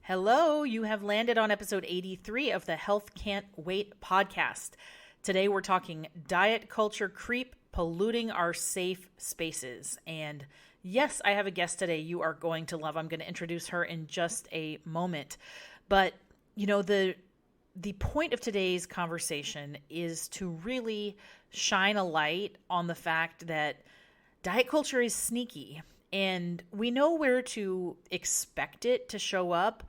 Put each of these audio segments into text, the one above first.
Hello, you have landed on episode 83 of the Health Can't Wait podcast. Today we're talking diet culture creep, polluting our safe spaces. And yes, I have a guest today you are going to love. I'm going to introduce her in just a moment. But, the point of today's conversation is to really shine a light on the fact that diet culture is sneaky. And we know where to expect it to show up,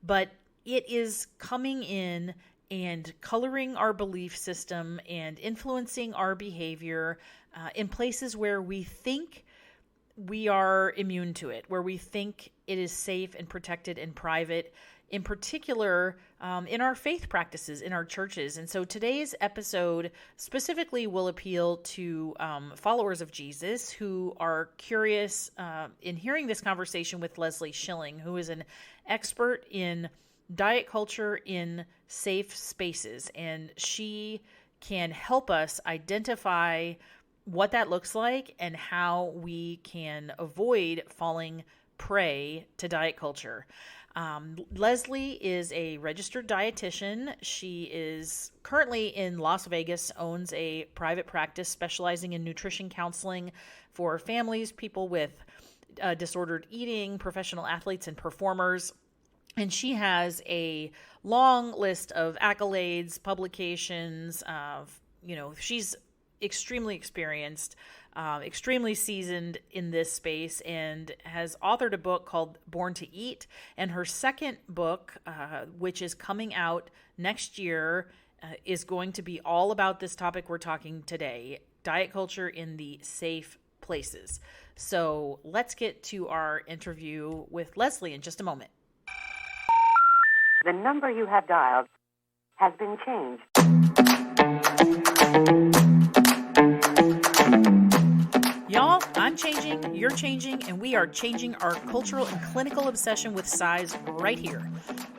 but it is coming in and coloring our belief system and influencing our behavior in places where we think we are immune to it, where we think it is safe and protected and private, in particular in our faith practices, in our churches. And so today's episode specifically will appeal to followers of Jesus who are curious in hearing this conversation with Leslie Schilling, who is an expert in diet culture in safe spaces. And she can help us identify what that looks like and how we can avoid falling prey to diet culture. Leslie is a registered dietitian. She is currently in Las Vegas, owns a private practice specializing in nutrition counseling for families, people with disordered eating, professional athletes, and performers. And she has a long list of accolades, publications. She's extremely experienced, extremely seasoned in this space, and has authored a book called Born to Eat. And her second book, which is coming out next year, is going to be all about this topic we're talking today, diet culture in the safe places. So let's get to our interview with Leslie in just a moment. The number you have dialed has been changed. Y'all, I'm changing, you're changing, and we are changing our cultural and clinical obsession with size right here.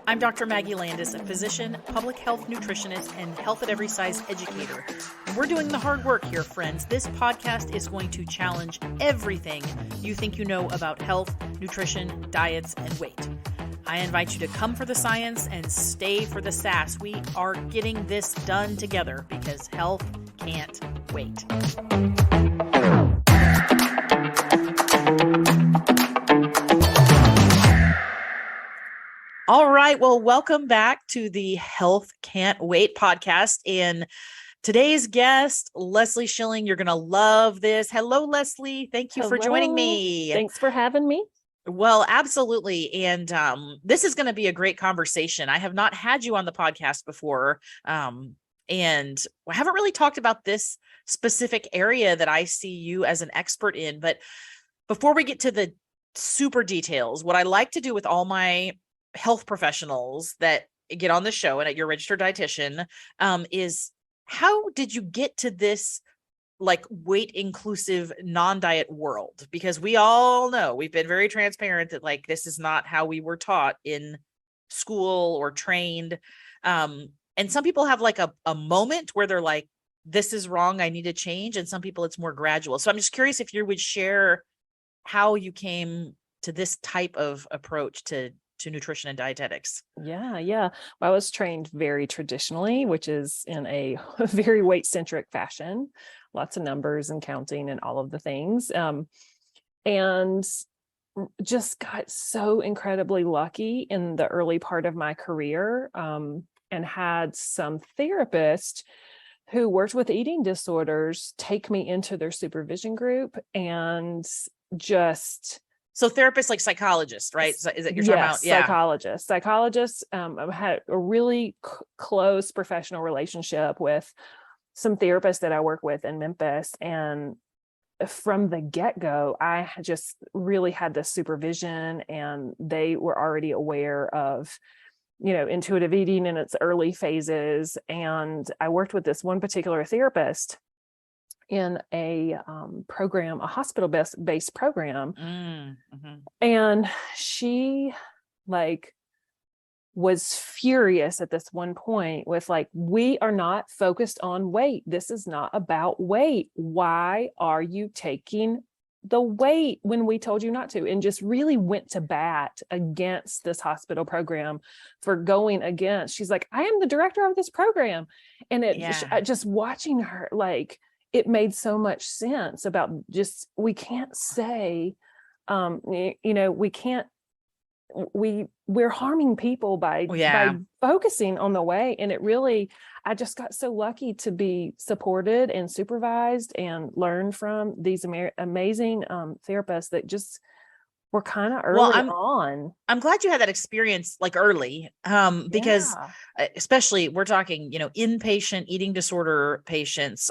I'm Dr. Maggie Landis, a physician, public health nutritionist, and health at every size educator. And we're doing the hard work here, friends. This podcast is going to challenge everything you think you know about health, nutrition, diets, and weight. I invite you to come for the science and stay for the sass. We are getting this done together because health can't wait. All right. Well, welcome back to the Health Can't Wait podcast. And today's guest, Leslie Schilling, you're going to love this. Hello, Leslie. Thank you for joining me. Thanks for having me. Well, absolutely. And this is going to be a great conversation. I have not had you on the podcast before. And I haven't really talked about this specific area that I see you as an expert in. But before we get to the super details, what I like to do with all my health professionals that get on the show and at your registered dietitian is, how did you get to this like weight inclusive non-diet world? Because we all know, we've been very transparent that like this is not how we were taught in school or trained. And some people have like a moment where they're like, this is wrong, I need to change. And some people it's more gradual. So I'm just curious if you would share how you came to this type of approach to nutrition and dietetics. Yeah. Well, I was trained very traditionally, which is in a very weight-centric fashion, lots of numbers and counting and all of the things. And just got so incredibly lucky in the early part of my career, and had some therapists who worked with eating disorders take me into their supervision group and just... So therapists like psychologists, right? So is that you're talking about? Yeah. Psychologists. I've had a really close professional relationship with some therapists that I work with in Memphis. And from the get-go, I just really had this supervision, and they were already aware of, intuitive eating in its early phases. And I worked with this one particular therapist in a program, a hospital-based program. Mm-hmm. And she was furious at this one point with we are not focused on weight. This is not about weight. Why are you taking the weight when we told you not to, and just really went to bat against this hospital program for going against. She's like, I am the director of this program. And just watching her, like, it made so much sense about just, we can't say, we can't, we're harming people by focusing on the way. And it really, I just got so lucky to be supported and supervised and learn from these amazing therapists that just were kind of early on. I'm glad you had that experience like early, because especially we're talking, inpatient eating disorder patients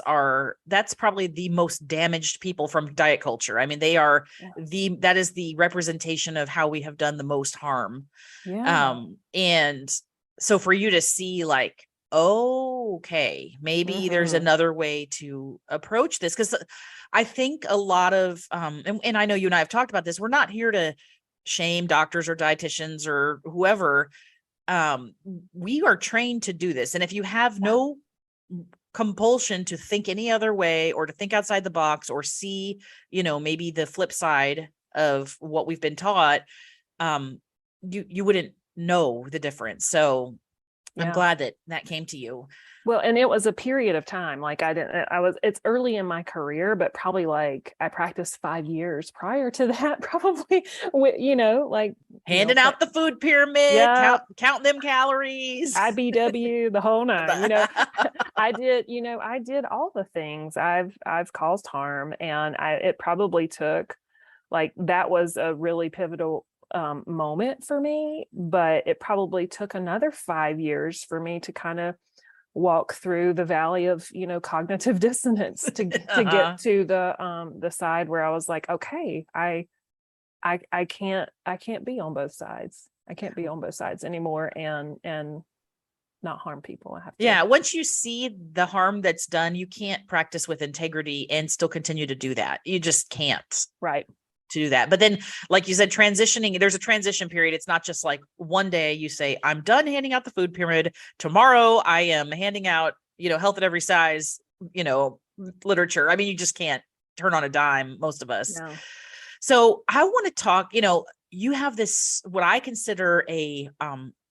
that's probably the most damaged people from diet culture. I mean, they are that is the representation of how we have done the most harm. And so for you to see like, okay, maybe there's another way to approach this. Cause I think a lot of, and I know you and I have talked about this, we're not here to shame doctors or dietitians or whoever. We are trained to do this. And if you have no compulsion to think any other way or to think outside the box or see, maybe the flip side of what we've been taught, you wouldn't know the difference. So I'm glad that came to you. Well, and it was a period of time. Like it's early in my career, but probably like I practiced 5 years prior to that, probably, like handing out the food pyramid, count them calories, IBW, the whole nine, I did all the things. I've caused harm, and it probably took, like, that was a really pivotal moment for me, but it probably took another 5 years for me to kind of walk through the valley of cognitive dissonance to get to the side where I was like, okay, I can't be on both sides. I can't be on both sides anymore and not harm people. I have to. Once you see the harm that's done, you can't practice with integrity and still continue to do that. You just can't. Right. To do that. But then, like you said, transitioning, there's a transition period. It's not just like one day you say, I'm done handing out the food pyramid. Tomorrow I am handing out, health at every size, literature. I mean, you just can't turn on a dime, most of us. No. So I want to talk, you have this, what I consider a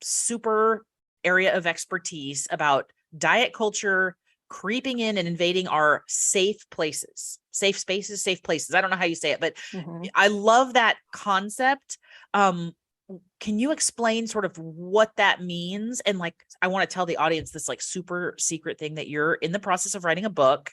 super area of expertise about diet culture creeping in and invading our safe places, safe spaces, safe places. I don't know how you say it, but I love that concept. Can you explain sort of what that means? And like, I want to tell the audience this like super secret thing that you're in the process of writing a book.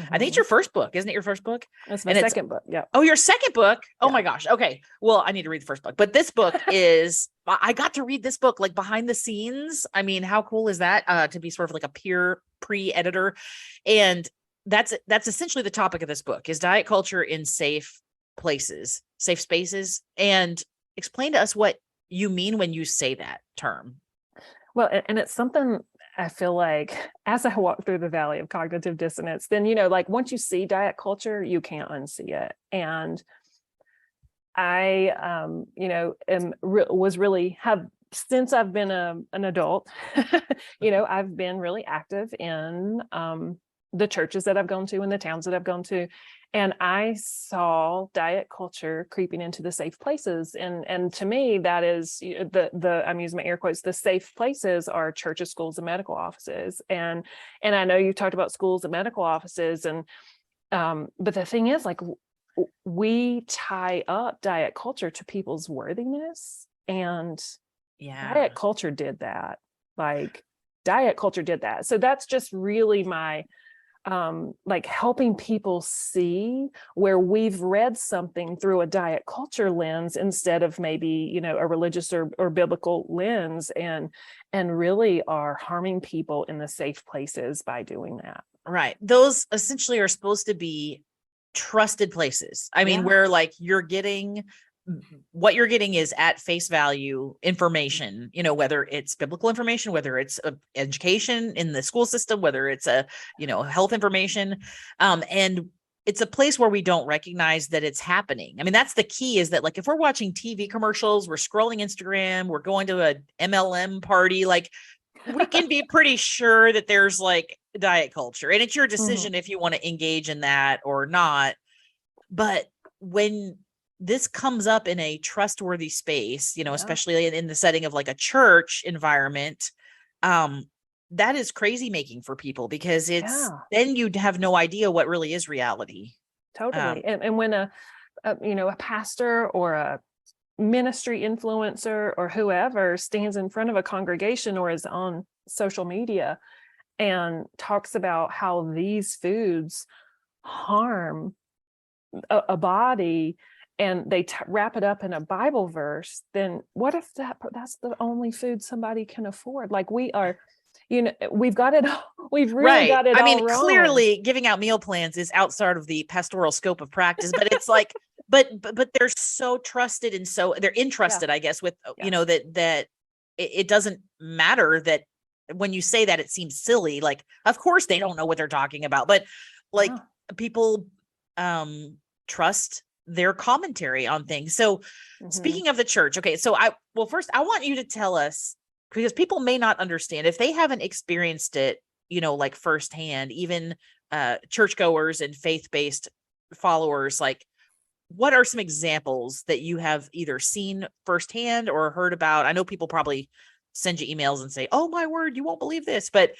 I think it's your first book. Isn't it your first book? That's my second book. Yeah. Oh, your second book. Oh my gosh. Okay. Well, I need to read the first book, but this book I got to read this book like behind the scenes. I mean, how cool is that? To be sort of like a peer pre-editor. And that's essentially the topic of this book is diet culture in safe places, safe spaces. And explain to us what you mean when you say that term. Well, and it's something I feel like as I walk through the valley of cognitive dissonance, then, like once you see diet culture, you can't unsee it. And I, was really since I've been an adult, I've been really active in the churches that I've gone to and the towns that I've gone to. And I saw diet culture creeping into the safe places. And to me, that is I'm using my air quotes, the safe places are churches, schools, and medical offices. And I know you talked about schools and medical offices. And, but the thing is, like, we tie up diet culture to people's worthiness, and diet culture did that. Like, diet culture did that. So that's just really my, like helping people see where we've read something through a diet culture lens instead of maybe, a religious or biblical lens, and really are harming people in the safe places by doing that. Right. Those essentially are supposed to be trusted places. I mean, where like what you're getting is at face value information, whether it's biblical information, whether it's education in the school system, whether it's health information. And it's a place where we don't recognize that it's happening. I mean, that's the key, is that like, if we're watching TV commercials, we're scrolling Instagram, we're going to a MLM party, like we can be pretty sure that there's like diet culture, and it's your decision if you want to engage in that or not. But when this comes up in a trustworthy space, Yeah. especially in the setting of like a church environment, that is crazy making for people, because then you'd have no idea what really is reality. Totally. And when a pastor or a ministry influencer or whoever stands in front of a congregation or is on social media and talks about how these foods harm a body, and they wrap it up in a Bible verse, then what if that's the only food somebody can afford? Like, we are, we've got it. We've really got it. I mean, wrong. Clearly giving out meal plans is outside of the pastoral scope of practice, but it's like, but they're so trusted, and so they're entrusted, I guess, with, that it doesn't matter that when you say that, it seems silly. Like, of course they don't know what they're talking about, but like people, trust their commentary on things. So speaking of the church, okay, so first I want you to tell us, because people may not understand if they haven't experienced it, like firsthand, even churchgoers and faith-based followers, like, what are some examples that you have either seen firsthand or heard about? I know people probably send you emails and say, oh my word, you won't believe this, but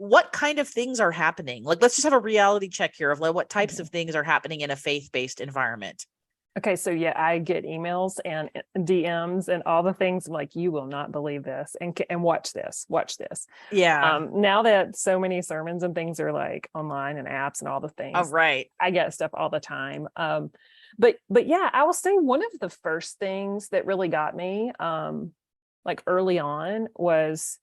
what kind of things are happening? Like, let's just have a reality check here of like, what types of things are happening in a faith-based environment. Okay. So I get emails and DMs and all the things. I'm like, you will not believe this. And watch this. Yeah. Now that so many sermons and things are like online and apps and all the things. Oh, right. I get stuff all the time. But yeah, I will say one of the first things that really got me, like early on, was,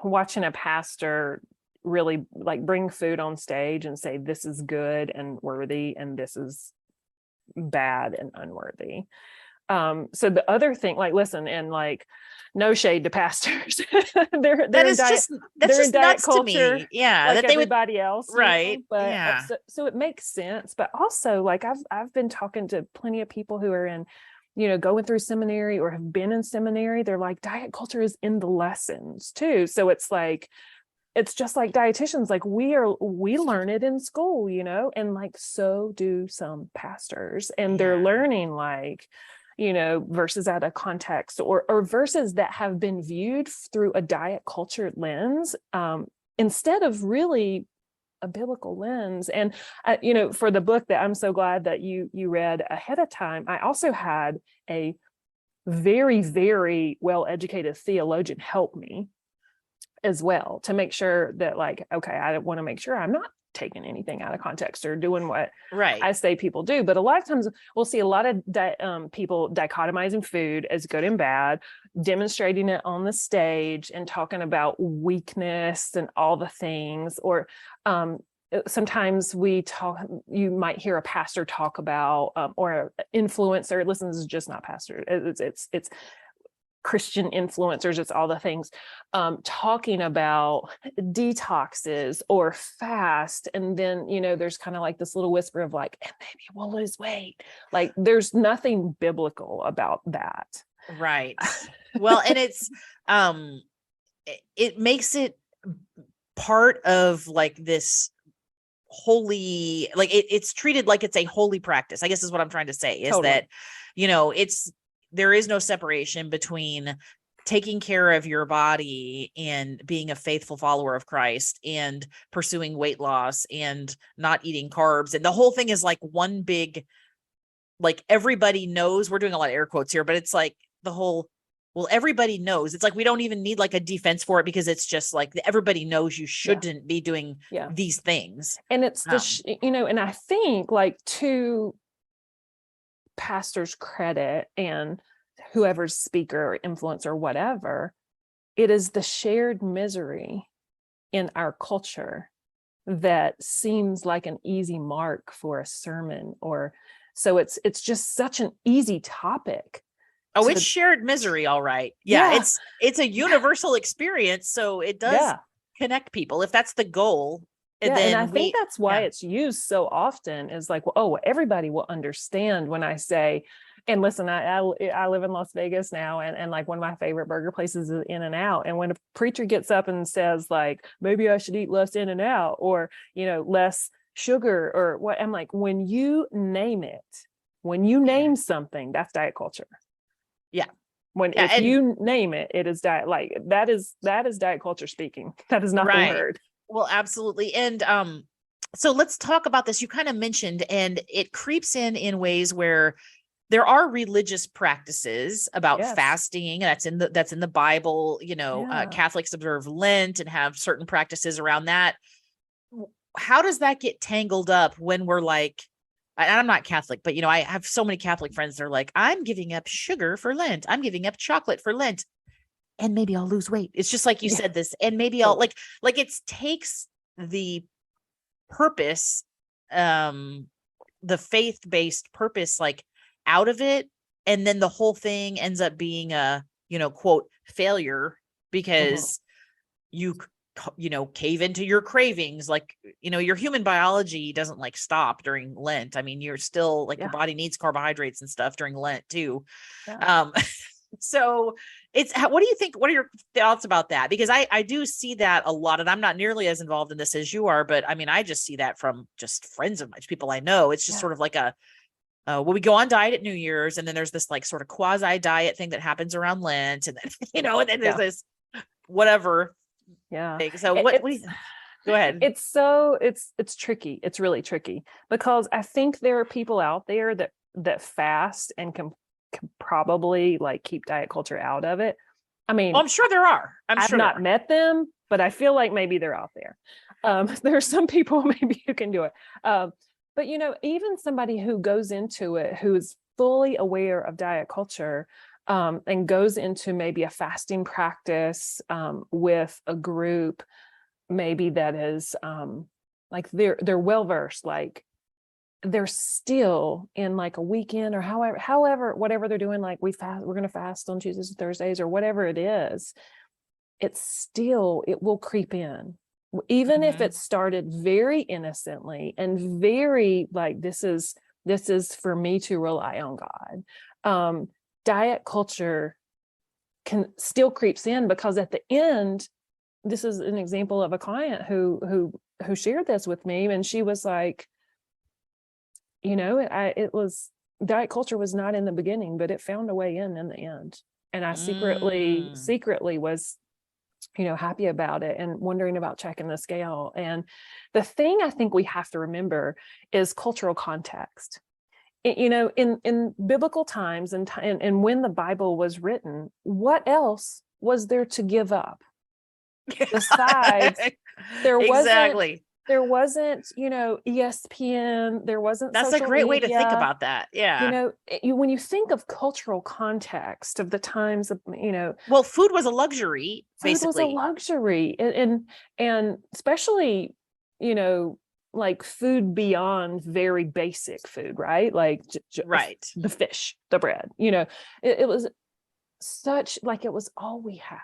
watching a pastor really like bring food on stage and say, this is good and worthy, and this is bad and unworthy. So the other thing, like, listen, and like, no shade to pastors. they're in diet culture, to me. Yeah. Like that they everybody else. Right. But yeah. So it makes sense. But also, like, I've been talking to plenty of people who are in, going through seminary or have been in seminary. They're like, diet culture is in the lessons too. So it's like, it's just like dietitians, like we learn it in school, and like, so do some pastors, and they're learning like, verses out of context or verses that have been viewed through a diet culture lens, instead of really a biblical lens. And, for the book that I'm so glad that you read ahead of time, I also had a very, very well-educated theologian help me as well, to make sure that, like, okay, I want to make sure I'm not taking anything out of context or doing what I say people do. But a lot of times we'll see a lot of people dichotomizing food as good and bad, demonstrating it on the stage and talking about weakness and all the things. Or sometimes you might hear a pastor talk about, or an influencer, listen, this is just not pastor, it's Christian influencers, it's all the things, talking about detoxes or fast. And then, there's kind of like this little whisper of like, and maybe we'll lose weight. Like, there's nothing biblical about that. Right. Well, and it's, it makes it part of like this holy, like it's treated like it's a holy practice, I guess is what I'm trying to say, is that, there is no separation between taking care of your body and being a faithful follower of Christ and pursuing weight loss and not eating carbs. And the whole thing is like one big, like, everybody knows, we're doing a lot of air quotes here, but it's like the whole, well, everybody knows. It's like, we don't even need like a defense for it, because it's just like everybody knows you shouldn't be doing these things. And it's and I think, like, to pastor's credit and whoever's speaker or influencer or whatever, it is the shared misery in our culture that seems like an easy mark for a sermon, or so it's just such an easy topic. Oh, it's shared misery, all right. Yeah. It's a universal experience, so it does connect people if that's the goal. And I think that's why it's used so often, is like, everybody will understand when I say, and listen, I live in Las Vegas now, and like one of my favorite burger places is In-N-Out. And when a preacher gets up and says like, maybe I should eat less In-N-Out, or, less sugar or what. I'm like, when you name it, when you name something, that's diet culture. Yeah. If you name it, it is diet. Like that is diet culture speaking. That is not the word. Well, absolutely. And so let's talk about this. You kind of mentioned, and it creeps in ways where there are religious practices about fasting. That's in the Bible. Catholics observe Lent and have certain practices around that. How does that get tangled up when we're like, and I'm not Catholic, but I have so many Catholic friends that are like, I'm giving up sugar for Lent. I'm giving up chocolate for Lent. And maybe I'll lose weight. It's just like you said this, and maybe I'll like it takes the purpose, the faith-based purpose, like out of it. And then the whole thing ends up being a, quote, failure because you cave into your cravings. Like, your human biology doesn't like stop during Lent. I mean, you're still like your body needs carbohydrates and stuff during Lent too. Yeah. So what do you think? What are your thoughts about that? Because I do see that a lot, and I'm not nearly as involved in this as you are, but I mean, I just see that from just friends of mine, people I know. It's just sort of like we go on diet at New Year's, and then there's this like sort of quasi diet thing that happens around Lent. And then, and then there's this whatever. Yeah. Thing. So what do you think? Go ahead. It's tricky. It's really tricky because I think there are people out there that fast and can probably like keep diet culture out of it. I mean, I'm sure there are. I've not met them, but I feel like maybe they're out there. There are some people maybe who can do it. But even somebody who goes into it, who is fully aware of diet culture, and goes into maybe a fasting practice with a group, maybe that is like they're well versed, like they're still in like a weekend or however whatever they're doing, like we're going to fast on Tuesdays and Thursdays or whatever it is. It will creep in, even if it started very innocently and very like this is for me to rely on God. Diet culture can still creeps in because at the end, this is an example of a client who shared this with me, and she was like, it was diet culture was not in the beginning, but it found a way in the end. And I secretly was, happy about it and wondering about checking the scale. And the thing I think we have to remember is cultural context. In biblical times and when the Bible was written, what else was there to give up? Besides, there wasn't ESPN, there wasn't That's a great way to think about that. Yeah. When you think of cultural context of the times of, well, food was a luxury, basically. Food was a luxury. And especially, like food beyond very basic food, right? Like right. The fish, the bread, it was such like it was all we had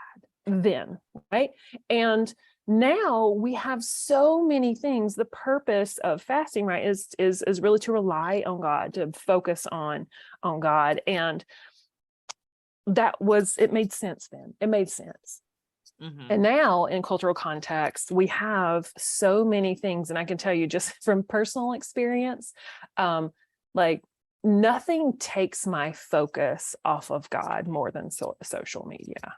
then, right? And now we have so many things. The purpose of fasting, right, is really to rely on God, to focus on God. And it made sense then. It made sense. Mm-hmm. And now in cultural context, we have so many things. And I can tell you just from personal experience, like nothing takes my focus off of God more than social media.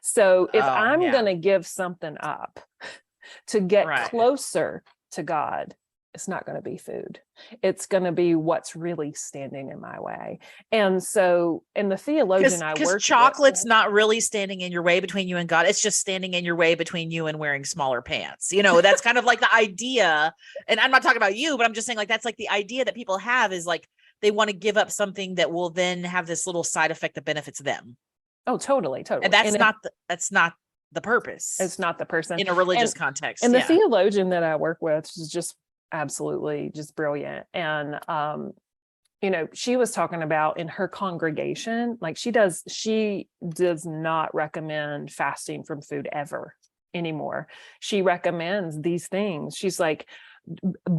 So if I'm going to give something up to get closer to God, it's not going to be food. It's going to be what's really standing in my way. And so, and the theologian I work with, because chocolate's not really standing in your way between you and God. It's just standing in your way between you and wearing smaller pants. That's kind of like the idea. And I'm not talking about you, but I'm just saying like, that's like the idea that people have is like, they want to give up something that will then have this little side effect that benefits them. Oh, totally. And that's not the purpose. It's not the person in a religious context. And the theologian that I work with is just absolutely just brilliant. And, she was talking about in her congregation, like she does not recommend fasting from food ever anymore. She recommends these things. She's like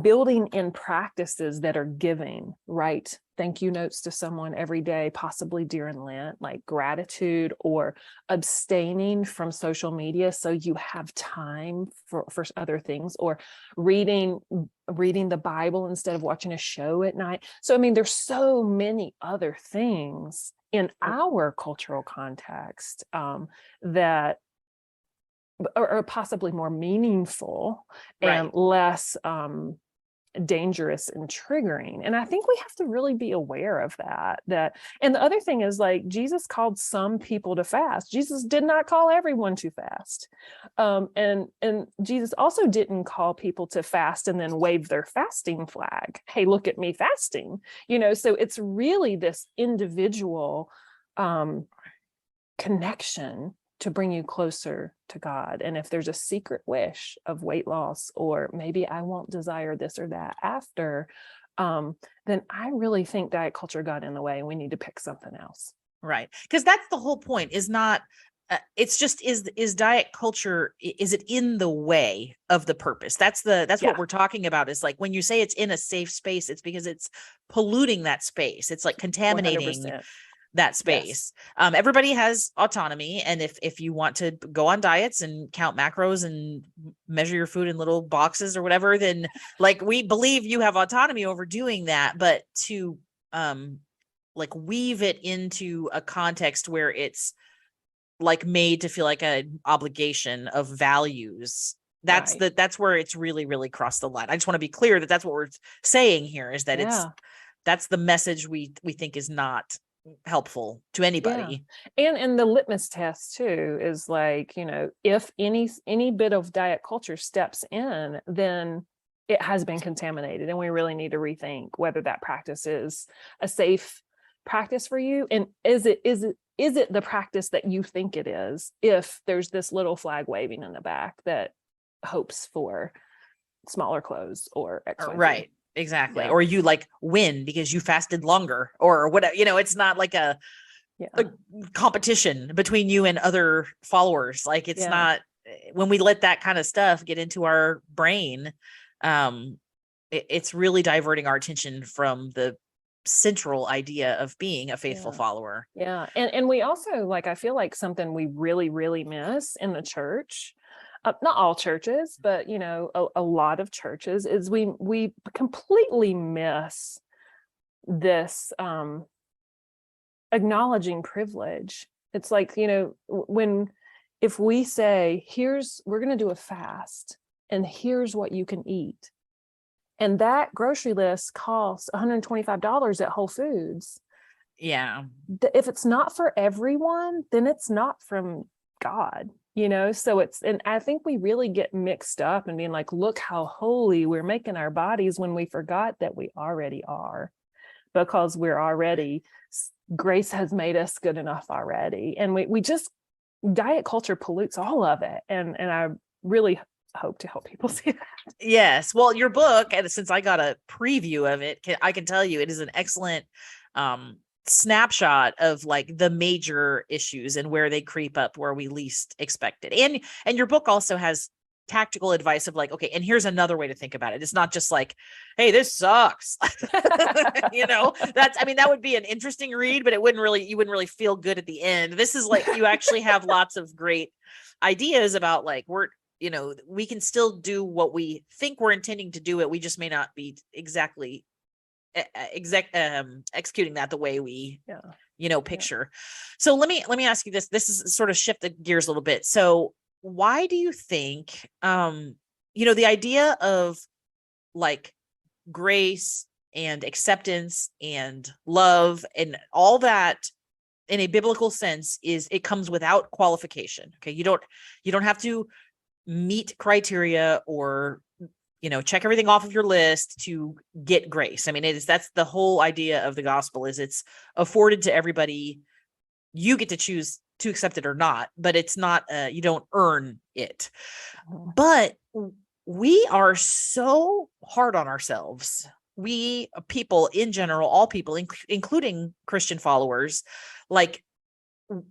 building in practices that are giving, right? Thank you notes to someone every day, possibly during Lent, like gratitude, or abstaining from social media so you have time for other things, or reading reading the Bible instead of watching a show at night. So, I mean, there's so many other things in our cultural context that are possibly more meaningful and Right. less dangerous and triggering. And I think we have to really be aware of that. And the other thing is, like, Jesus called some people to fast. Jesus did not call everyone to fast. And Jesus also didn't call people to fast and then wave their fasting flag. Hey, look at me fasting. So it's really this individual connection to bring you closer to God. And if there's a secret wish of weight loss, or maybe I won't desire this or that after, then I really think diet culture got in the way and we need to pick something else. Right. Because that's the whole point, is not, it's just, is diet culture, is it in the way of the purpose? That's what we're talking about, is like, when you say it's in a safe space, it's because it's polluting that space. It's like contaminating 100%. that space. Yes. Everybody has autonomy. And if you want to go on diets and count macros and measure your food in little boxes or whatever, then like, we believe you have autonomy over doing that. But to like weave it into a context where it's like made to feel like an obligation of values, that's right. that's where it's really, really crossed the line. I just want to be clear that that's what we're saying here, is that that's the message we think is not helpful to anybody. And the litmus test too is like, if any bit of diet culture steps in, then it has been contaminated, and we really need to rethink whether that practice is a safe practice for you, and is it the practice that you think it is, if there's this little flag waving in the back that hopes for smaller clothes or XYZ. Right. Exactly. Or you like win because you fasted longer, or whatever, it's not like a competition between you and other followers. Like, it's not, when we let that kind of stuff get into our brain, it's really diverting our attention from the central idea of being a faithful follower. Yeah. And we also, like, I feel like something we really, really miss in the church, not all churches, but a lot of churches, is we completely miss this acknowledging privilege. It's like, if we say, we're going to do a fast, and here's what you can eat, and that grocery list costs $125 at Whole Foods. Yeah. If it's not for everyone, then it's not from God. So and I think we really get mixed up and being like, look how holy we're making our bodies, when we forgot that we already are, because grace has made us good enough already. And we just, diet culture pollutes all of it. And I really hope to help people see that. Yes. Well, your book, and since I got a preview of it, I can tell you it is an excellent snapshot of like the major issues and where they creep up where we least expect it. And your book also has tactical advice of like, okay, and here's another way to think about it. It's not just like, hey, this sucks. That would be an interesting read, but you wouldn't really feel good at the end. This is like, you actually have lots of great ideas about like, we can still do what we think we're intending to do it. We just may not be exactly executing that the way we picture. So let me ask you this is sort of shift the gears a little bit. So why do you think the idea of like grace and acceptance and love and all that in a biblical sense is it comes without qualification? Okay, you don't have to meet criteria or check everything off of your list to get grace. I mean, that's the whole idea of the gospel, is it's afforded to everybody. You get to choose to accept it or not, but it's not, you don't earn it. But we are so hard on ourselves. We people in general, all people, including Christian followers, like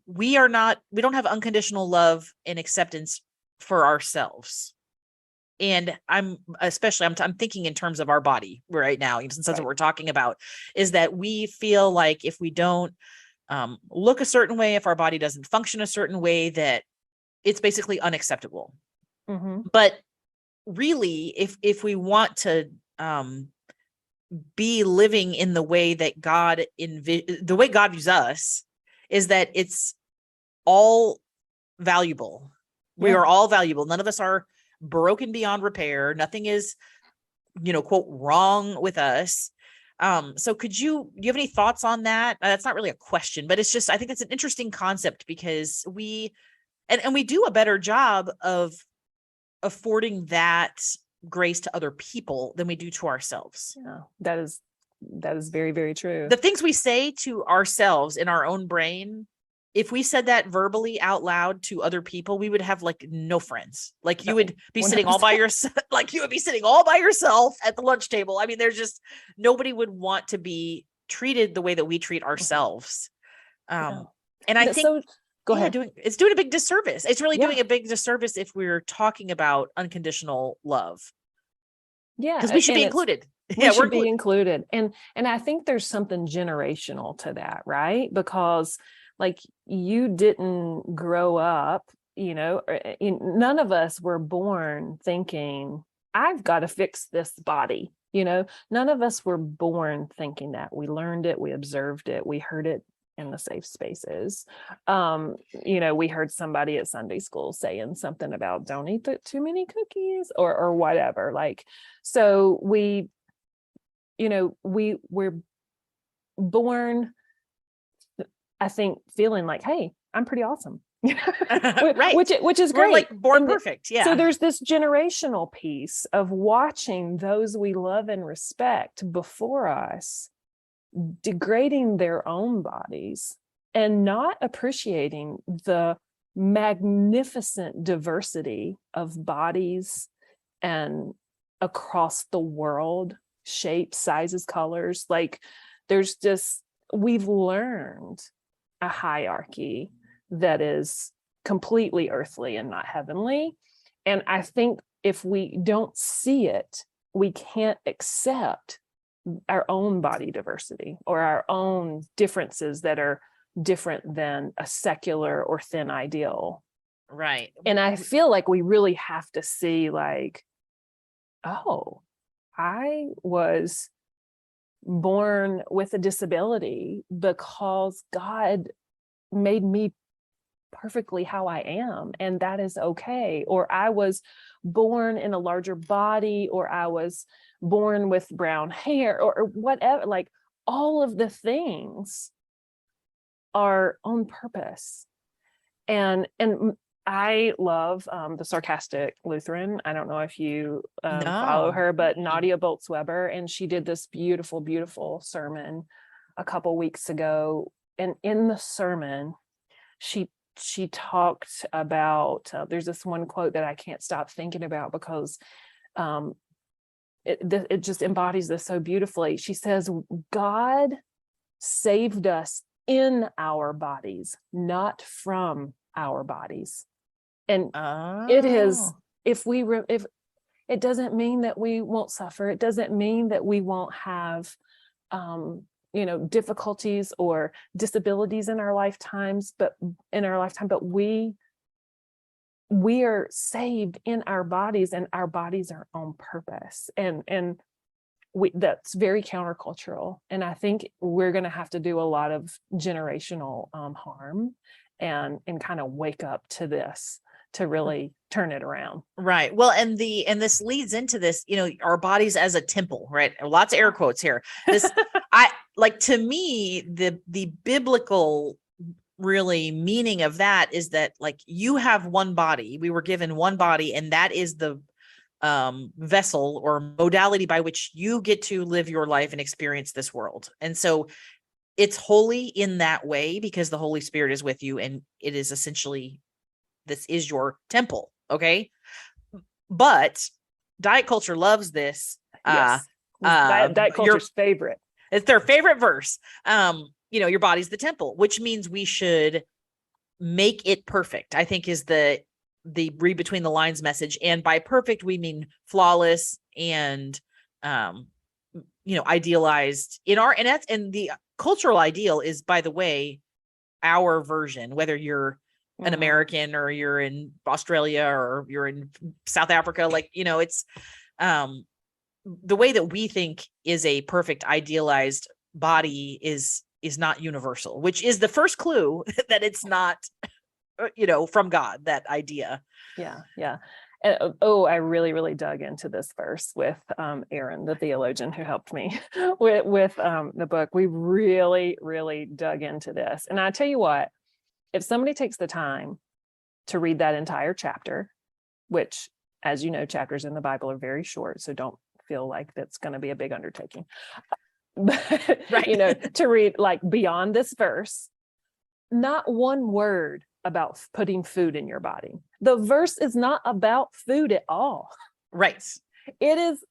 we don't have unconditional love and acceptance for ourselves. And I'm thinking in terms of our body right now, since that's what we're talking about, is that we feel like if we don't look a certain way, if our body doesn't function a certain way, that it's basically unacceptable. Mm-hmm. But really, if we want to be living in the way that the way God views us is that it's all valuable. We are all valuable. None of us are broken beyond repair. Nothing is, quote, wrong with us. So do you have any thoughts on that? That's not really a question, but it's just, I think it's an interesting concept because we do a better job of affording that grace to other people than we do to ourselves. Yeah, that is very, very true. The things we say to ourselves in our own brain, if we said that verbally out loud to other people, we would have like no friends. Like you would be 100%. sitting all by yourself, like you would be sitting all by yourself at the lunch table. I mean, there's just nobody would want to be treated the way that we treat ourselves. And I think go ahead. It's doing a big disservice. It's really doing a big disservice if we're talking about unconditional love. Yeah. Because we should be included. We should be included. And I think there's something generational to that, right? Because like you didn't grow up, none of us were born thinking, I've got to fix this body. None of us were born thinking that. We learned it, we observed it, we heard it in the safe spaces. We heard somebody at Sunday school saying something about don't eat too many cookies or whatever. Like, so we're born, I think, feeling like, hey, I'm pretty awesome. Right. Which is great. We're like born perfect. Yeah. So there's this generational piece of watching those we love and respect before us degrading their own bodies and not appreciating the magnificent diversity of bodies and across the world, shapes, sizes, colors. Like we've learned a hierarchy that is completely earthly and not heavenly. And I think if we don't see it, we can't accept our own body diversity or our own differences that are different than a secular or thin ideal. Right. And I feel like we really have to see like, oh, I was born with a disability because God made me perfectly how I am, and that is okay. Or I was born in a larger body, or I was born with brown hair, or whatever. Like all of the things are on purpose. And I love the Sarcastic Lutheran. I don't know if you follow her, but Nadia Bolz-Weber, and she did this beautiful, beautiful sermon a couple weeks ago. And in the sermon, she talked about, there's this one quote that I can't stop thinking about because it just embodies this so beautifully. She says, God saved us in our bodies, not from our bodies. And it is, if it doesn't mean that we won't suffer. It doesn't mean that we won't have, difficulties or disabilities in our lifetimes, but we are saved in our bodies, and our bodies are on purpose. And that's very countercultural. And I think we're going to have to do a lot of generational harm and kind of wake up to this to really turn it around. Right. Well, and this leads into this, our bodies as a temple, right? Lots of air quotes here. To me, the biblical really meaning of that is that like you have one body, we were given one body, and that is the vessel or modality by which you get to live your life and experience this world. And so it's holy in that way because the Holy Spirit is with you, and it is essentially, this is your temple. Okay. But diet culture loves this. Yes. Diet culture's favorite. It's their favorite verse. Your body's the temple, which means we should make it perfect, I think is the read between the lines message. And by perfect, we mean flawless and, idealized and the cultural ideal is, by the way, our version, whether you're an American or you're in Australia or you're in South Africa, it's, the way that we think is a perfect idealized body is not universal, which is the first clue that it's not, from God, that idea. Yeah. Yeah. And, oh, I really, really dug into this verse with Aaron, the theologian who helped me with the book. We really, really dug into this. And I tell you what, if somebody takes the time to read that entire chapter, which, as you know, chapters in the Bible are very short, so don't feel like that's going to be a big undertaking. But, Right. to read like beyond this verse, not one word about putting food in your body. The verse is not about food at all. Right. It is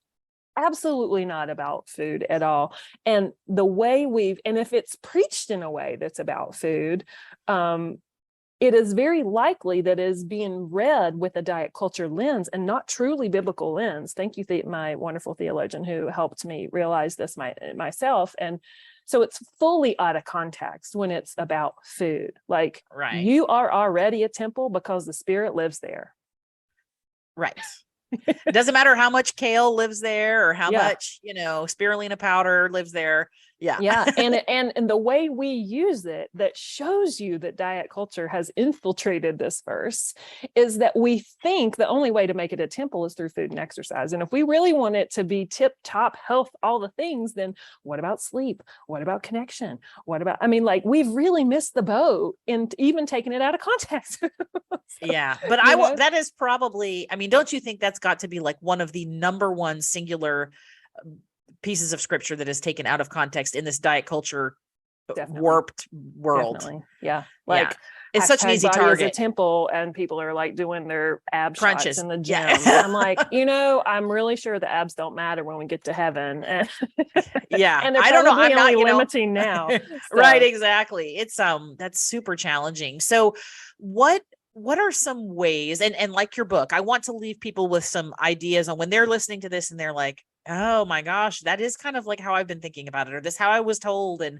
absolutely not about food at all. And the way and if it's preached in a way that's about food, it is very likely that it is being read with a diet culture lens and not truly biblical lens. Thank you, my wonderful theologian who helped me realize this myself. And so it's fully out of context when it's about food. Like, right. You are already a temple because the Spirit lives there. Right. It doesn't matter how much kale lives there or how much, spirulina powder lives there. Yeah. Yeah. And the way we use it that shows you that diet culture has infiltrated this verse is that we think the only way to make it a temple is through food and exercise. And if we really want it to be tip top health, all the things, then what about sleep? What about connection? We've really missed the boat in even taking it out of context. Yeah. But that is probably, don't you think that's got to be like one of the number one singular pieces of scripture that is taken out of context in this diet culture warped world? Definitely. Yeah. It's such an easy target. As a temple, and people are like doing their ab crunches shots in the gym. Yeah. I'm like, I'm really sure the abs don't matter when we get to heaven. Yeah. And they're I don't know. I'm only not limiting now. So. Right. Exactly. It's that's super challenging. So what are some ways, and like your book, I want to leave people with some ideas on when they're listening to this and they're like, oh my gosh, that is kind of like how I've been thinking about it, or this how I was told. And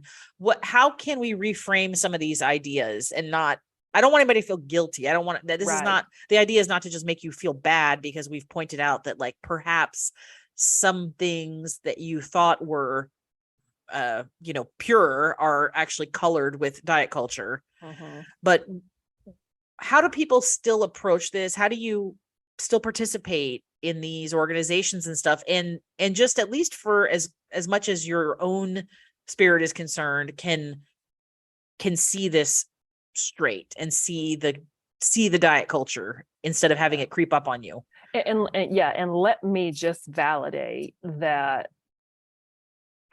how can we reframe some of these ideas and I don't want anybody to feel guilty. I don't want that. This is not, the idea is not to just make you feel bad because we've pointed out that like perhaps some things that you thought were, pure are actually colored with diet culture. Mm-hmm. But how do people still approach this? How do you still participate in these organizations and stuff? And just at least for as much as your own spirit is concerned, can see this straight and see the diet culture instead of having it creep up on you. And let me just validate that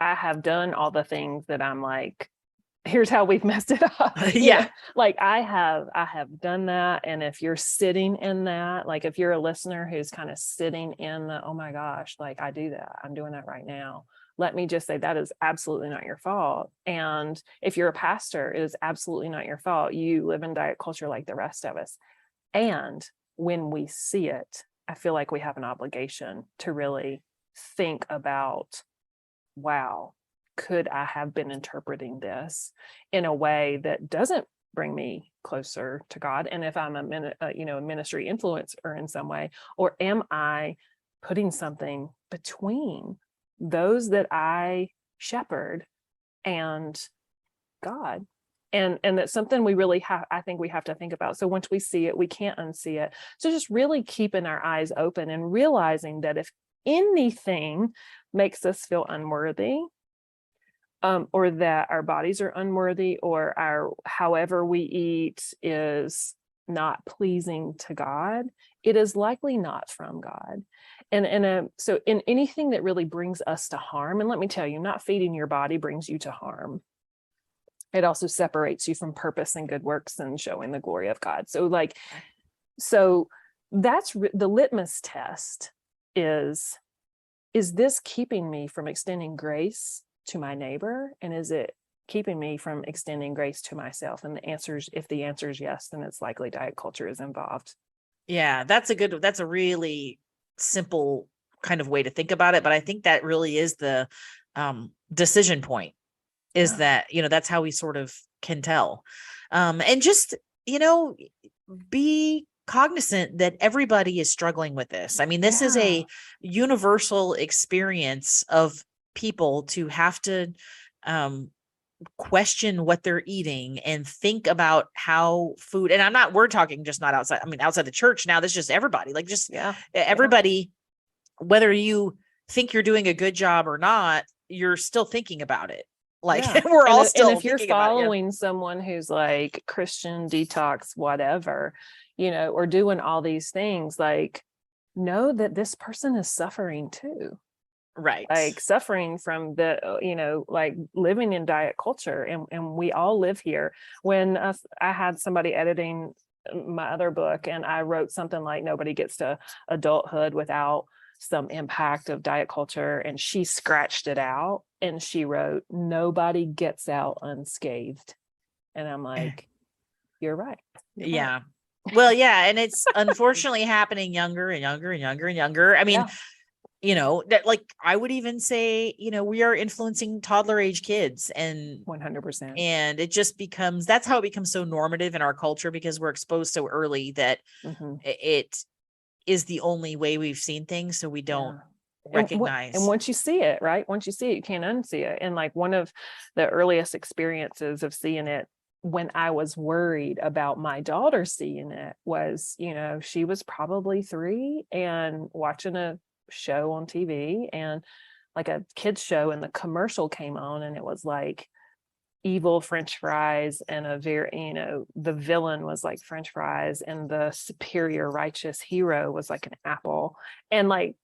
I have done all the things that I'm like, here's how we've messed it up. Yeah. Like I have done that. And if you're sitting in that, like if you're a listener who's kind of sitting in the, oh my gosh, like I do that, I'm doing that right now. Let me just say that is absolutely not your fault. And if you're a pastor, it is absolutely not your fault. You live in diet culture like the rest of us. And when we see it, I feel like we have an obligation to really think about, wow, could I have been interpreting this in a way that doesn't bring me closer to God? And if I'm a ministry influencer in some way, or am I putting something between those that I shepherd and God? And that's something we really I think we have to think about. So once we see it, we can't unsee it. So just really keeping our eyes open and realizing that if anything makes us feel unworthy, or that our bodies are unworthy, or our however we eat is not pleasing to God, it is likely not from God. And so in anything that really brings us to harm, and let me tell you, not feeding your body brings you to harm. It also separates you from purpose and good works and showing the glory of God. So that's the litmus test is this keeping me from extending grace to my neighbor? And is it keeping me from extending grace to myself? And if the answer is yes, then it's likely diet culture is involved. Yeah, that's a really simple kind of way to think about it. But I think that really is the decision point, is that, that's how we sort of can tell. And just, be cognizant that everybody is struggling with this. I mean, this is a universal experience of people to have to question what they're eating and think about how food, and we're talking just not outside, I mean, outside the church now, this is just everybody, like just everybody, whether you think you're doing a good job or not, you're still thinking about it. Like we're all still and if you're following someone who's like Christian detox, whatever, or doing all these things, like, know that this person is suffering too. Right. Like suffering from the, like living in diet culture, and we all live here. When I had somebody editing my other book, and I wrote something like nobody gets to adulthood without some impact of diet culture, and she scratched it out and she wrote nobody gets out unscathed. And I'm like, you're right. Yeah. Well, yeah. And it's unfortunately happening younger and younger and younger and younger. I mean, that, like, I would even say, we are influencing toddler age kids, and 100%. And it just becomes, that's how it becomes so normative in our culture, because we're exposed so early that it is the only way we've seen things. So we don't recognize. And once you see it, right? Once you see it, you can't unsee it. And like one of the earliest experiences of seeing it, when I was worried about my daughter seeing it, was, she was probably 3 and watching a show on TV, and like a kids show, and the commercial came on, and it was like evil French fries, and a very, the villain was like French fries, and the superior righteous hero was like an apple. And like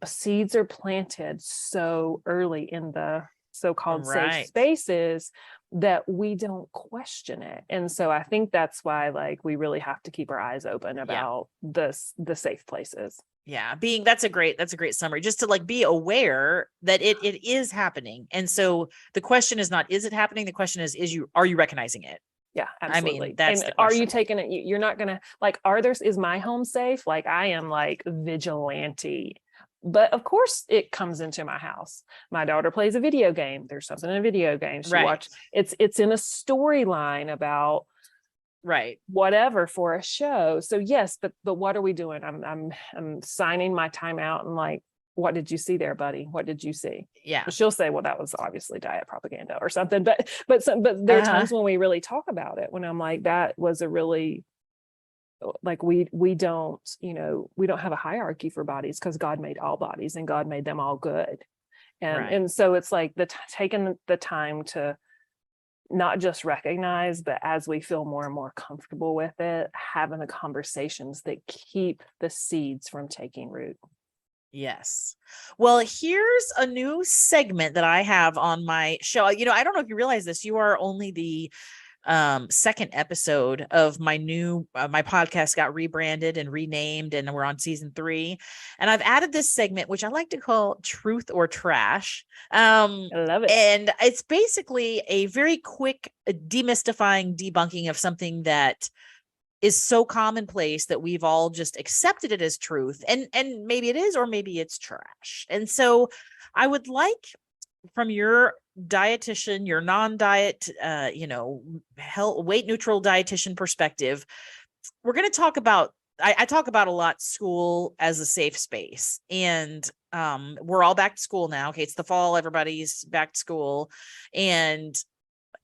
seeds are planted so early in the so-called safe spaces that we don't question it. And so I think that's why, like, we really have to keep our eyes open about the safe places. Yeah. That's a great summary, just to like be aware that it is happening. And so the question is not, is it happening? The question is are you recognizing it? Yeah, absolutely. I mean, that's and are you taking it? You're not going to, like, is my home safe? Like, I am like vigilante, but of course it comes into my house. My daughter plays a video game. There's something in a video game. She watched, it's in a storyline about whatever for a show. So yes, but what are we doing? I'm signing my time out, and like, what did you see there, buddy? What did you see? Yeah. She'll say, well, that was obviously diet propaganda or something. But there are times when we really talk about it, when I'm like, that was a really, like, we don't, we don't have a hierarchy for bodies, because God made all bodies and God made them all good. And so it's like taking the time to not just recognize, but as we feel more and more comfortable with it, having the conversations that keep the seeds from taking root. Yes. Well, here's a new segment that I have on my show. I don't know if you realize this, you are only the second episode of my new my podcast got rebranded and renamed, and we're on season 3, and I've added this segment which I like to call Truth or Trash. I love it. And it's basically a very quick demystifying, debunking of something that is so commonplace that we've all just accepted it as truth, and maybe it is, or maybe it's trash. And so I would like, from your dietitian, your non-diet, health, weight neutral dietitian perspective, we're going to talk about, I talk about a lot school as a safe space, and we're all back to school now. Okay. It's the fall. Everybody's back to school, and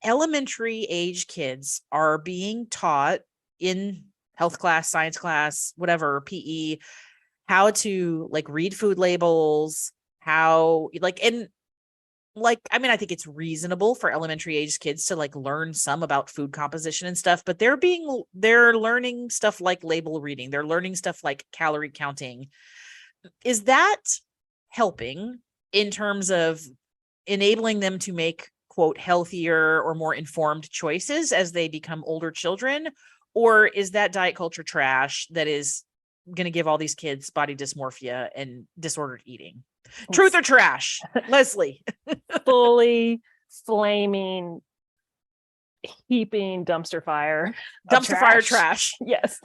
elementary age kids are being taught in health class, science class, whatever, PE, how to like read food labels, I think it's reasonable for elementary age kids to like learn some about food composition and stuff, but they're learning stuff like label reading. They're learning stuff like calorie counting. Is that helping in terms of enabling them to make, quote, healthier or more informed choices as they become older children? Or is that diet culture trash that is going to give all these kids body dysmorphia and disordered eating? Truth or trash, Leslie? Fully flaming, heaping dumpster fire trash. Yes.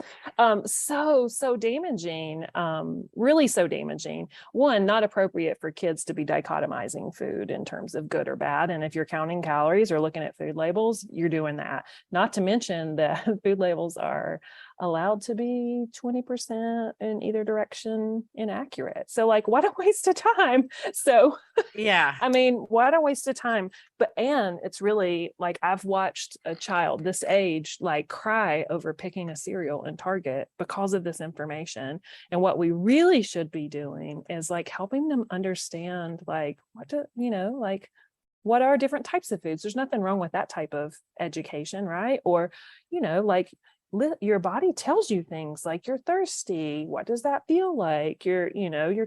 So damaging, really so damaging. One, not appropriate for kids to be dichotomizing food in terms of good or bad. And if you're counting calories or looking at food labels, you're doing that. Not to mention that food labels are allowed to be 20% in either direction inaccurate. So like, what a waste of time. So Yeah. I mean, what a waste of time. And it's really like, I've watched a child this age like cry over picking a cereal in Target because of this information. And what we really should be doing is like helping them understand like like what are different types of foods. There's nothing wrong with that type of education, right? Or like your body tells you things like you're thirsty. What does that feel like? Your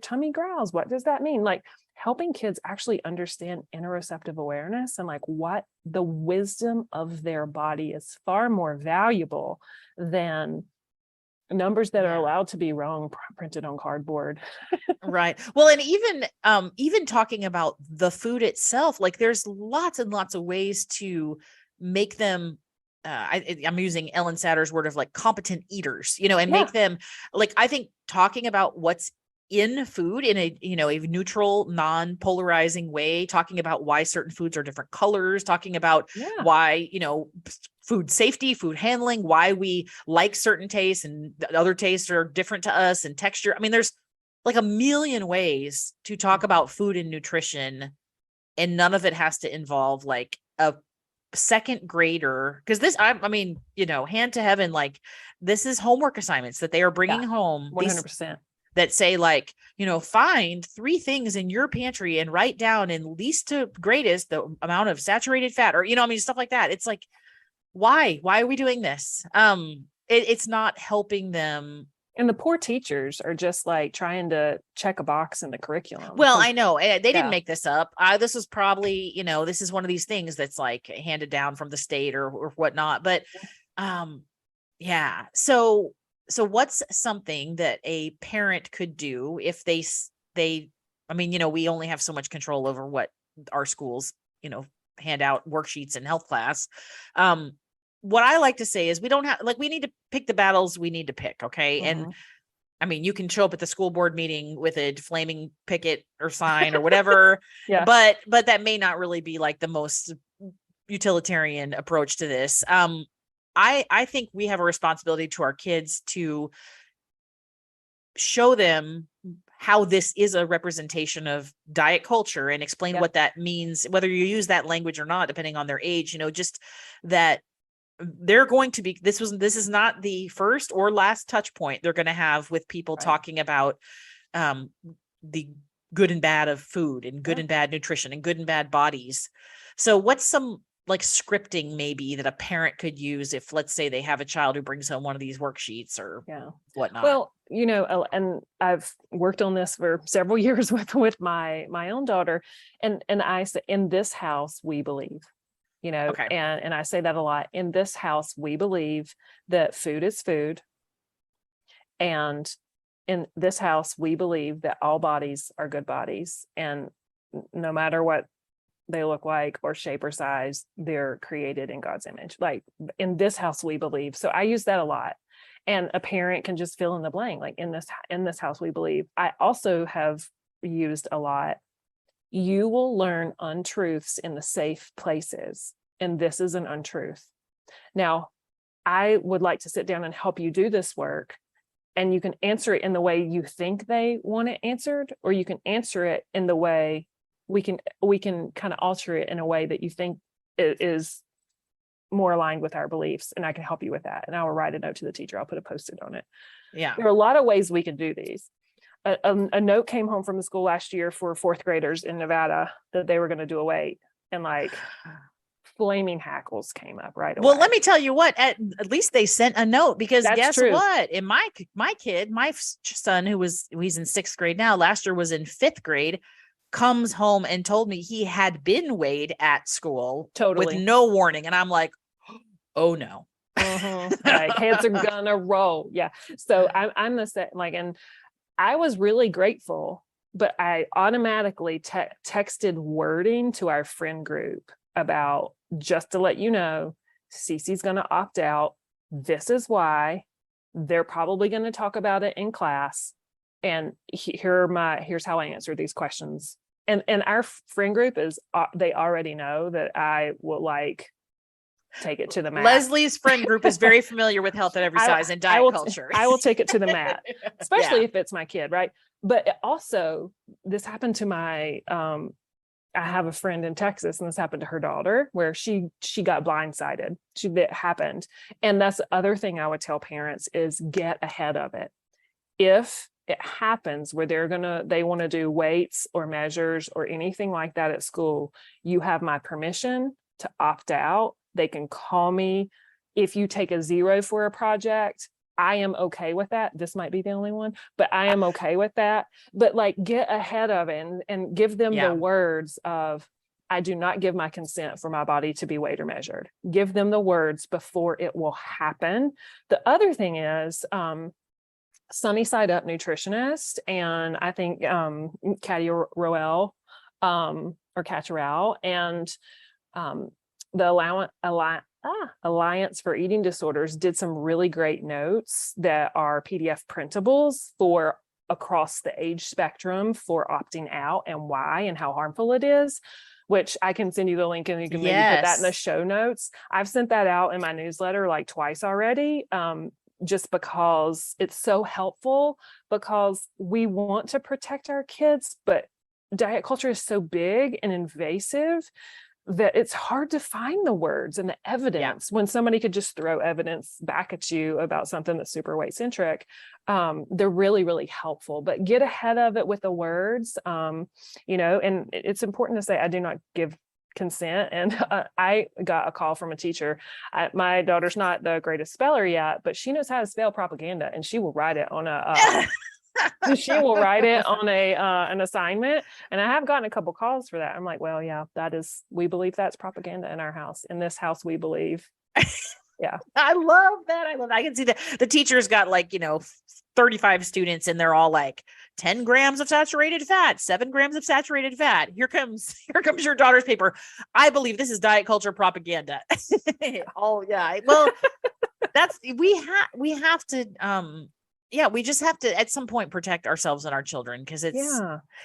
tummy growls. What does that mean? Like helping kids actually understand interoceptive awareness and like what the wisdom of their body is far more valuable than numbers that are allowed to be wrong printed on cardboard. Right. Well, and even talking about the food itself, like there's lots and lots of ways to make them I'm using Ellen Satter's word of like competent eaters, and make them like, I think talking about what's in food in a, a neutral, non-polarizing way, talking about why certain foods are different colors, talking about why, food safety, food handling, why we like certain tastes and other tastes are different to us, and texture. I mean, there's like a million ways to talk about food and nutrition, and none of it has to involve like a second grader, because this, I mean, hand to heaven, like this is homework assignments that they are bringing home 100%. that say like, find 3 things in your pantry and write down in least to greatest the amount of saturated fat, or stuff like that. It's like, why are we doing this? It's not helping them. And the poor teachers are just like trying to check a box in the curriculum. Well, I know they didn't make this up. This is probably, this is one of these things that's like handed down from the state or whatnot. But yeah. So what's something that a parent could do if they, I mean, we only have so much control over what our schools, hand out worksheets in health class. What I like to say is we don't have, like, we need to pick the battles we need to pick. Okay. And I mean, you can show up at the school board meeting with a flaming picket or sign or whatever, but that may not really be like the most utilitarian approach to this. I think we have a responsibility to our kids to show them how this is a representation of diet culture and explain what that means, whether you use that language or not, depending on their age, just that they're going to be, this is not the first or last touch point they're going to have with people talking about the good and bad of food and good and bad nutrition and good and bad bodies. So what's some like scripting maybe that a parent could use if, let's say, they have a child who brings home one of these worksheets or whatnot? Well, and I've worked on this for several years with my own daughter, and I say, in this house we believe, and I say that a lot. In this house we believe that food is food, and in this house we believe that all bodies are good bodies, and no matter what they look like or shape or size, they're created in God's image. Like in this house we believe. So I use that a lot, and a parent can just fill in the blank. Like in this house we believe. I also have used a lot, you will learn untruths in the safe places, and this is an untruth. Now I would like to sit down and help you do this work, and you can answer it in the way you think they want it answered, or you can answer it in the way we can kind of alter it in a way that you think is more aligned with our beliefs, and I can help you with that. And I will write a note to the teacher. I'll put a Post-it on it. Yeah. There are a lot of ways we can do these. A note came home from the school last year for 4th graders in Nevada that they were going to do a weight, and like flaming hackles came up right away. Well, let me tell you what, at least they sent a note, because guess what? In my son, he's in 6th grade now, last year was in 5th grade, comes home and told me he had been weighed at school with no warning. And I'm like, oh no. Like heads are gonna roll. Yeah. So I'm the same, like, and I was really grateful, but I automatically texted wording to our friend group about, just to let you know, Cece's going to opt out. This is why. They're probably going to talk about it in class. And here's how I answer these questions. And our friend group is, they already know that I will like take it to the mat. Leslie's friend group is very familiar with health at every size and diet culture. I will take it to the mat, especially if it's my kid, right? But also, this happened to my, I have a friend in Texas, and this happened to her daughter, where she got blindsided. That happened. And that's the other thing I would tell parents is get ahead of it. If it happens where they want to do weights or measures or anything like that at school, you have my permission to opt out. They can call me. If you take a 0 for a project, I am okay with that. This might be the only one, but I am okay with that. But like, get ahead of it and give them the words of, I do not give my consent for my body to be weighed or measured. Give them the words before it will happen. The other thing is, Sunny Side Up nutritionist, and I think Katia Rowell or Catcherell, and the Alliance for Eating Disorders did some really great notes that are PDF printables for across the age spectrum for opting out and why and how harmful it is, which I can send you the link and you can maybe put that in the show notes. I've sent that out in my newsletter like twice already. Just because it's so helpful, because we want to protect our kids, but diet culture is so big and invasive that it's hard to find the words and the evidence when somebody could just throw evidence back at you about something that's super weight centric. They're really, really helpful, but get ahead of it with the words, and it's important to say, I do not give consent. And I got a call from a teacher. My daughter's not the greatest speller yet, but she knows how to spell propaganda, and she will write it on an assignment. And I have gotten a couple calls for that. I'm like, well, yeah, we believe that's propaganda in our house. In this house, we believe. Yeah. I love that. I can see that the teacher's got 35 students, and they're all like 10 grams of saturated fat, 7 grams of saturated fat. Here comes your daughter's paper. I believe this is diet culture propaganda. Oh yeah. Well, we have to, we just have to at some point protect ourselves and our children, because it's,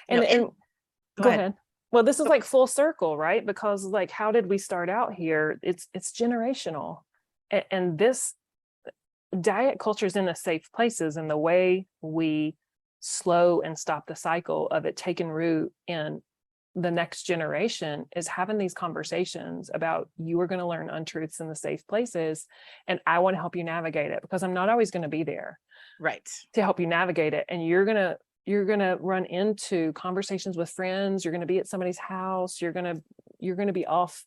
and go ahead. Well, this is like full circle, right? Because like, how did we start out here? It's generational. And this diet culture is in the safe places, and the way we slow and stop the cycle of it taking root in the next generation is having these conversations about, you are going to learn untruths in the safe places, and I want to help you navigate it, because I'm not always going to be there, right, to help you navigate it. And you're going to run into conversations with friends. You're going to be at somebody's house. You're going to be off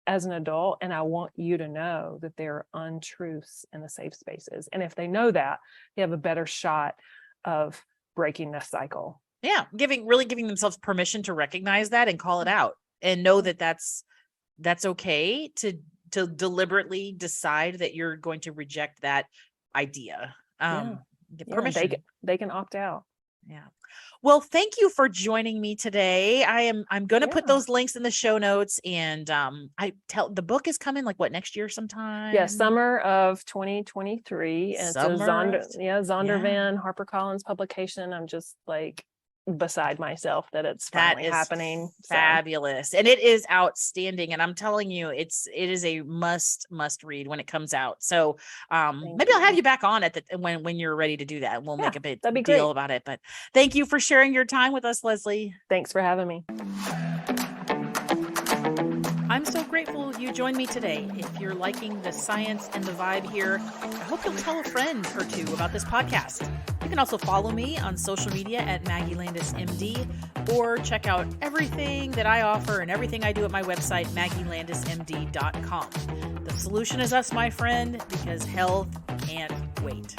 as an adult, and I want you to know that there are untruths in the safe spaces. And if they know that, they have a better shot of breaking this cycle. Yeah, giving themselves permission to recognize that and call it out, and know that that's okay to deliberately decide that you're going to reject that idea. Get permission. They can opt out. Yeah. Well, thank you for joining me today. I'm going to put those links in the show notes, and the book is coming next year sometime. Yeah, summer of 2023. And it's a Zondervan HarperCollins publication. I'm just like beside myself that it's finally happening. Fabulous. And it is outstanding. And I'm telling you, it is a must read when it comes out. So maybe I'll have you back on when you're ready to do that. And we'll make a big deal about it. But thank you for sharing your time with us, Leslie. Thanks for having me. I'm so grateful you joined me today. If you're liking the science and the vibe here, I hope you'll tell a friend or two about this podcast. You can also follow me on social media at Maggie Landis MD, or check out everything that I offer and everything I do at my website, maggielandismd.com. The solution is us, my friend, because health can't wait.